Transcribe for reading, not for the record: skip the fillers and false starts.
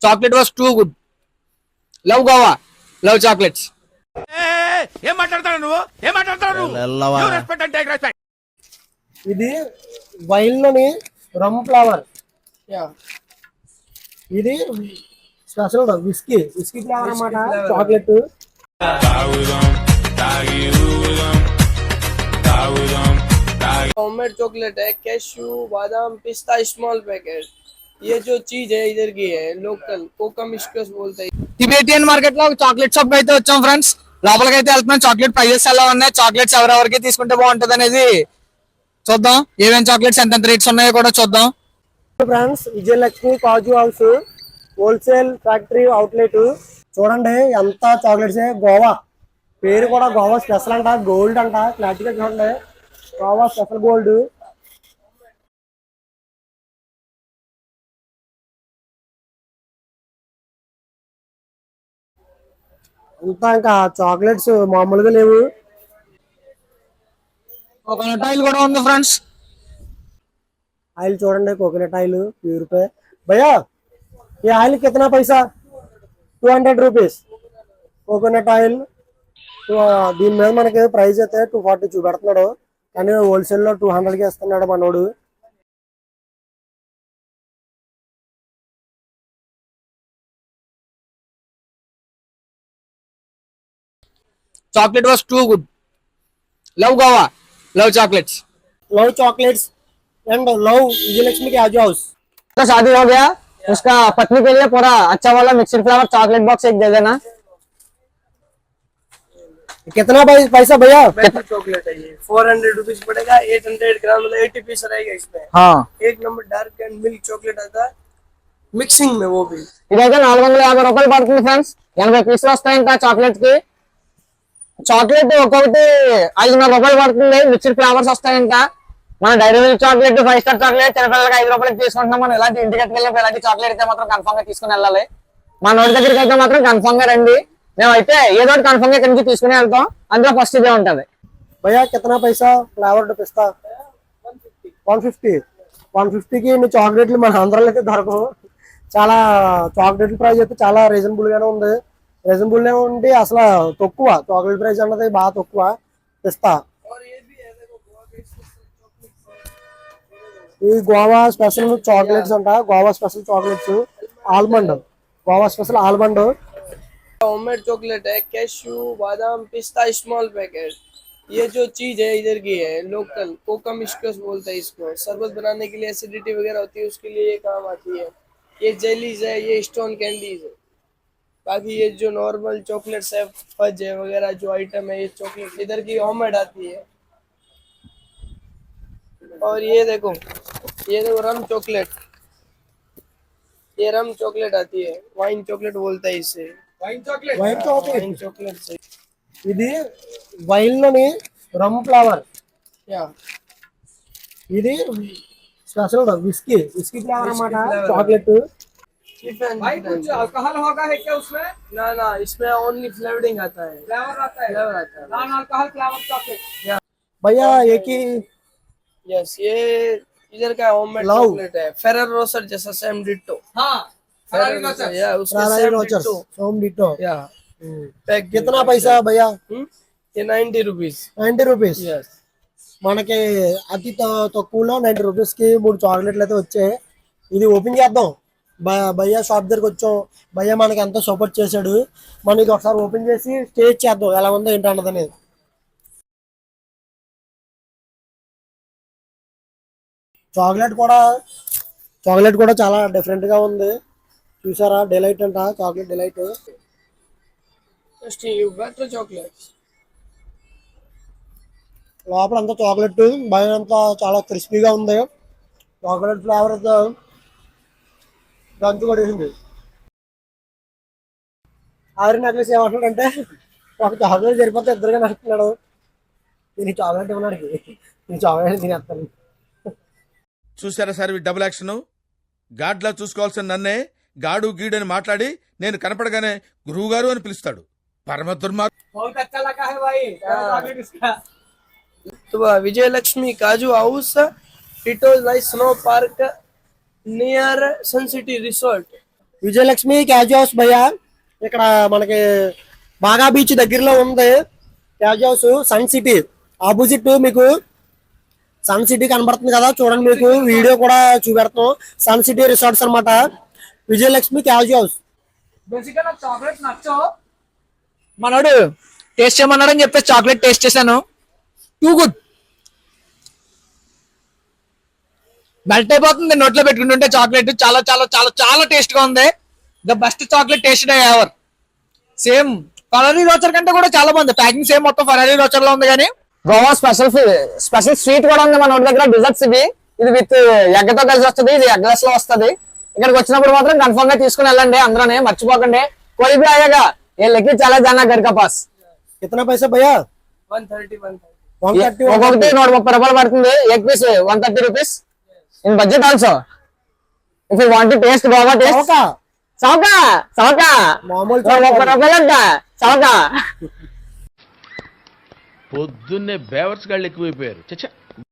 Chocolate was too good. Love Goa. Love chocolates. ఏం మాట్లాడతాడు నువ్వు ఏం మాట్లాడతాడు నువ్వు రెస్పెక్ట్ అంటే రెస్పెక్ట్. ఇది వైన్ లోని రమ్ ఫ్లేవర్. ఇది స్పెషల్ విస్కీ ఫ్లేవర్ అన్నమాట. చాక్లెట్ होममेड चॉकलेट है, कैश्यू बादाम पिस्ता स्मॉल पैकेट. ये जो चीज है इधर की है लोकल कोका मिस्कस बोलते हैं. టిబెటియన్ మార్కెట్ లో చాక్లెట్ షాప్ అయితే వచ్చాం ఫ్రెండ్స్. లోపలికి అయితే వెళ్తున్నాం. చాక్లెట్ ప్రైజెస్ ఎలా ఉన్నాయి, చాక్లెట్స్ ఎవరెవరికి తీసుకుంటే బాగుంటది అనేది చూద్దాం. ఏమేం చాక్లెట్స్ ఎంత రేట్స్ ఉన్నాయో కూడా చూద్దాం. ఫ్రెండ్స్, విజయలక్ష్మి కాజు హౌస్ హోల్సేల్ ఫ్యాక్టరీ అవుట్లెట్. చూడండి ఎంత చాక్లెట్స్. గోవా పేరు కూడా గోవా స్పెషల్ అంట. గోల్డ్ అంట. క్లారిటీ గా చూడండి, గోవా స్పెషల్ గోల్డ్. అంతా ఇంకా చాక్లెట్స్ మామూలుగా లేవు. కోకోనట్ ఆయిల్ కూడా ఉంది ఫ్రెండ్స్. ఆయిల్ చూడండి, కోకోనట్ ఆయిల్ ₹20. భయ్యా ఈ ఆయిల్ కిतना पैसा? 200 రూపీస్ కోకోనట్ ఆయిల్. దీని మీద మనకి ప్రైస్ అయితే 240 చూపెడుతున్నాడు, కానీ హోల్సేల్ లో 200కి ఇస్తున్నాడు మనోడు. Chocolate was too good. Love Goa. Love chocolates. Love chocolates and love Vijayalakshmi के आजू हाउस. तो शादी हो गया, उसका पत्नी के लिए पूरा अच्छा वाला मिक्सड फ्लेवर चॉकलेट बॉक्स एक दे देना. कितना पैसा भैया? चॉकलेट है ये 400 रुपीज पड़ेगा. 800 ग्राम मतलब 80 पीस रहेगा इसमें. हाँ, एक number dark and milk chocolate आता है मिक्सिंग में, वो भी ఇదైతే 450 రూపాయలు పడుతుంది ఫ్రెండ్స్. 80 పీసులు వస్తాయి ఇంకా చాక్లెట్ కి. చాక్లెట్ ఒక్కొక్కటి 500 రూపాయలు పడుతుంది. మిక్స్డ్ ఫ్లేవర్స్ వస్తాయంట. మన Dairy Milk chocolate, 5 star chocolate చిన్నపిల్లలకి 5 రూపాయలకి తీసుకుంటున్నాం. మనం ఇలాంటి ఇంటికి వెళ్ళినప్పుడు ఇలాంటి చాక్లెట్ అయితే మాత్రం కన్ఫర్మ్ గా తీసుకుని వెళ్ళాలి. మన నోటి దగ్గరికి అయితే మాత్రం కన్ఫర్మ్ గా రండి. మేమైతే ఏదో ఒకటి కన్ఫర్మ్ గా ఇక్కడి నుంచి తీసుకుని వెళ్తాం. అందులో ఫస్ట్ ఇదే ఉంటది. भैया कितना पैसा ఫ్లేవర్డ్ పిస్తా? 150 కి ఇన్ని చాక్లెట్లు మన ఆంధ్రాలో అయితే దొరకవు. చాలా చాక్లెట్ల ప్రైస్ అయితే చాలా రీజనబుల్ గానే ఉంది. రీజనబుల్ ఉండి అసలు తక్కువ చాక్లెట్ ప్రైస్ అన్నది బాగా తక్కువ. పిస్తా ఈ గోవా స్పెషల్ చాక్లెట్స్ అంట. Goa special chocolates almond. Goa special almond. Homemade chocolate है, कैश्यू बादाम पिस्ता स्मॉल पैकेट. ये जो चीज है इधर की है लोकल कोका मिस्कस बोलते हैं इसको. शरबत बनाने के लिए एसिडिटी वगैरह होती है उसके लिए ये काम आती है. ये जेलीज है, ये स्टोन कैंडीज है. बाकी ये जो नॉर्मल चॉकलेट्स है, फज है वगैरह जो आइटम है, ये चॉकलेट इधर की होममेड आती है. और ये देखो रम चॉकलेट. ये रम चॉकलेट आती है. वाइन चॉकलेट बोलते हैं इसे. Wine wine chocolate. चॉकलेट से ఇది వైన్ లోని రమ్ ఫ్లేవర్. ఇది స్పెషల్ విస్కీ ఫ్లేవర్ అన్నమాట. చాక్లెట్ भाई कुछ अल्कोहल होगा है क्या उसमें? ना इसमें ओनली फ्लेवरिंग आता है. फ्लेवर आता है नॉन अल्कोहल फ्लेवर चॉकलेट. भैया एक ही यस, ये इधर का होममेड Love. चॉकलेट है. फेरर रोसर जैसा सेम डिट्टो. हाँ, फेरर रोसर या उसके राराई सेम रोचर्स डिट्टो सोम डिटो. या पैक. कितना पैसा भैया? ये 90 रुपीज. 90 రూపీస్. यस, మనకి అతి తక్కువలో 90 రూపీస్ కి 3 చాక్లెట్లు అయితే వచ్చాయి. ఇది ఓపెన్ చేద్దాం. భయ్యా షాప్ దగ్గరకు వచ్చాం. భయ్యా మనకి ఎంతో సపోర్ట్ చేశాడు. మనం ఇది ఒకసారి ఓపెన్ చేసి టేస్ట్ చేద్దాం ఎలా ఉందో ఏంటన్నదని. చాక్లెట్ కూడా చాలా డిఫరెంట్ గా ఉంది. చూసారా? డిలైట్ అంట. Chocolate delight. Just you better chocolates. లోపల అంతా చాక్లెట్, బయట అంతా చాలా క్రిస్పీగా ఉంది. చాక్లెట్ ఫ్లేవర్ దంచు కొట్టేసింది. ఆరి నెక్లెస్ ఏమంటాడంటే ఒక చాక్లెట్ సరిపోతే ఇద్దరుగా నడుస్తున్నాడు. దీనికి చాక్లెట్ ఇవ్వడానికి నేను చాక్లెట్ తినేస్తాను. చూసారా సార్ ఈ డబుల్ యాక్షన్. గాడ్లా చూసుకోవాల్సిన నన్నే గాడు గీడు అని మాట్లాడి నేను కనపడగానే గురువు గారు అని పిలుస్తాడు. పరమ దుర్మార్గ. तो Vijay Lakshmi Kaju house, it was like Snow Park near Sun City resort. Vijayalakshmi Kaju house భయ్యా, ఇక్కడ మనకి బాగా బీచ్ దగ్గరలో ఉంది Kaju house. Sun City opposite మీకు సన్ సిటీ కనబడుతుంది కదా, చూడండి మీకు వీడియో కూడా చూపెడతాం. సన్ సిటీ రిసార్ట్స్ అన్నమాట, విజయలక్ష్మి క్యాజ్ హౌస్. బేసిక్గా నాకు చాక్లెట్ నచ్చవు. మనోడు టేస్ట్ చేయమన్నాడు అని చెప్పేసి చాక్లెట్ టేస్ట్ చేశాను. టూ గుడ్, మెల్ట్ అయిపోతుంది నోట్లో పెట్టుకుంటుంటే చాక్లెట్. చాలా చాలా చాలా చాలా టేస్ట్ గా ఉంది. The best chocolate taste ever. Same Ferrari Rocher కంటే కూడా చాలా బాగుంది. ప్యాకింగ్ సేమ్ మొత్తం ఫెరారీ రోచర్ లో ఉంది కానీ గోవా స్పెషల్ స్పెషల్ స్వీట్ కూడా ఉంది మన దగ్గర. డిజర్ట్స్ ఇది విత్ ఎగ్ తో కలిసి వస్తుంది, ఇది ఎగ్లెస్ లో వస్తుంది. ఇక్కడికి వచ్చినప్పుడు మాత్రం కన్ఫర్మ్ గా తీసుకుని వెళ్ళండి, అందరూ మర్చిపోకండి. कोई भी आएगा ये लेके चला जाना घर का पास. कितना पैसा भैया? 130. 130. ఒక్కొక్కటి 130 రూపాయలు పడుతుంది. Egg piece 130 rupees in budget also. If you want to taste Goa taste చౌకా చౌకా మామూలు 30 రూపాయలు అంట చౌకా. పొద్దున్నే బేవర్స్ గాళ్ళు ఎక్కువైపోయారు. చచ్చా